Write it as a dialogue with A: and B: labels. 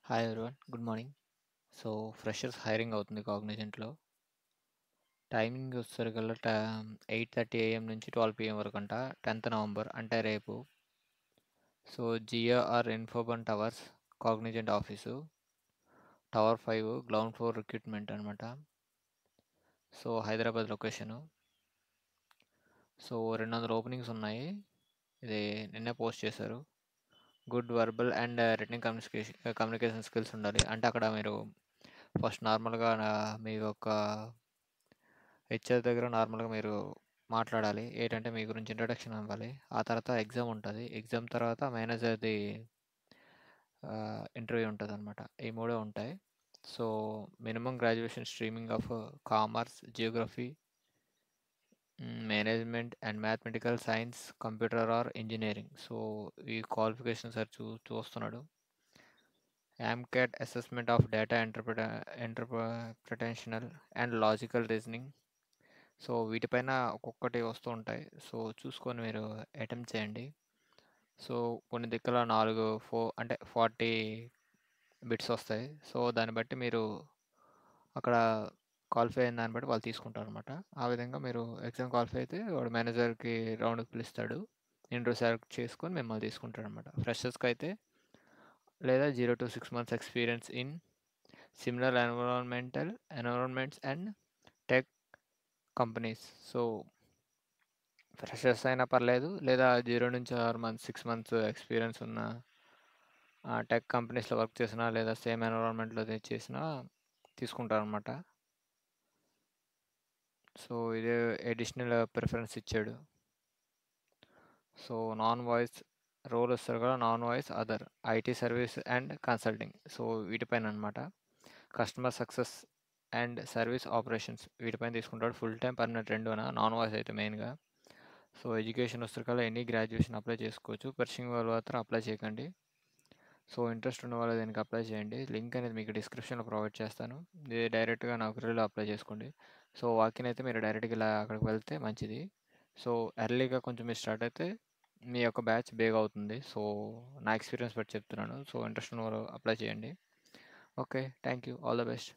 A: Hi everyone. Good morning. So, freshers hiring అవుతుంది కాగ్నిజెంట్‌లో. Timing వచ్చేసరికల్లా 8:30 AM నుంచి 12 PM వరకంట. 10th నవంబర్ అంటే రేపు. సో, జియో ఆర్ ఇన్ఫోబన్ towers Cognizant office. Tower 5 ground floor recruitment అనమాట. So, Hyderabad location. So, 200 openings ఉన్నాయి. ఇది నిన్నే పోస్ట్ చేశారు. Good verbal and written communication skills ఉండాలి. అంటే అక్కడ మీరు ఫస్ట్ నార్మల్‌గా మీ యొక్క హెచ్ఆర్ దగ్గర నార్మల్‌గా మీరు మాట్లాడాలి. ఏంటంటే మీ గురించి ఇంట్రడక్షన్ ఇవ్వాలి. ఆ తర్వాత ఎగ్జామ్ ఉంటది. ఎగ్జామ్ తర్వాత మేనేజర్‌ది ఇంటర్వ్యూ ఉంటదనమాట. ఈ 3 ఉంటాయి. So, minimum graduation streaming of commerce, geography, management and mathematical science, computer or engineering. So, ఈ క్వాలిఫికేషన్ సార్ చూస్తున్నాడు. AMCAT assessment of data interpretational and logical reasoning. So, వీటిపైన ఒక్కొక్కటి వస్తూ ఉంటాయి. సో, చూసుకొని మీరు అటెంప్ట్ చేయండి. సో, కొన్ని దిక్కుల 40 బిట్స్ వస్తాయి. సో, దాన్ని బట్టి మీరు అక్కడ క్వాలిఫై అయిన దాన్ని బట్టి వాళ్ళు తీసుకుంటారనమాట. ఆ విధంగా మీరు ఎగ్జామ్ క్వాలిఫై అయితే వాడు మేనేజర్‌కి రౌండ్‌కి పిలుస్తాడు. ఇంటర్వ్యూ సెలెక్ట్ చేసుకొని మిమ్మల్ని తీసుకుంటాడనమాట. ఫ్రెషర్స్‌కి అయితే లేదా 0-6 months experience in similar environments and tech companies. So, freshers అయినా పర్లేదు. లేదా 0-6 మంత్స్ ఎక్స్‌పీరియన్స్ ఉన్న టెక్ కంపెనీస్‌లో వర్క్ చేసినా లేదా సేమ్ ఎన్విరాన్మెంట్‌లో చేసినా తీసుకుంటారనమాట. సో, ఇదే అడిషనల్ ప్రిఫరెన్స్ ఇచ్చాడు. సో, నాన్ వాయిస్ రోల్ వస్తారు కదా! Non voice other IT service and consulting. So, వీటిపైన అనమాట. Customer success and service operations వీటిపైన తీసుకుంటాడు. ఫుల్ టైమ్ పర్మనెంట్ రెండునా. నాన్ వాయిస్ అయితే మెయిన్‌గా. సో, ఎడ్యుకేషన్ వస్తే ఎనీ గ్రాడ్యుయేషన్ అప్లై చేసుకోవచ్చు. పర్సింగ్ వాళ్ళు మాత్రం అప్లై చేయకండి. సో, ఇంట్రెస్ట్ ఉన్న వాళ్ళు దీనికి అప్లై చేయండి. లింక్ అనేది మీకు డిస్క్రిప్షన్‌లో ప్రొవైడ్ చేస్తాను. ఇది డైరెక్ట్‌గా నౌకరీలో అప్లై చేసుకోండి. సో, వాకిన్ అయితే మీరు డైరెక్ట్‌గా ఇలా అక్కడికి వెళ్తే మంచిది. సో, ఎర్లీగా కొంచెం మీరు స్టార్ట్ అయితే మీ యొక్క బ్యాచ్ బేగా అవుతుంది. సో, నా ఎక్స్పీరియన్స్ బట్టి చెప్తున్నాను. సో, ఇంట్రెస్ట్ ఉన్నవారు అప్లై చేయండి. Okay. Thank you. All the best.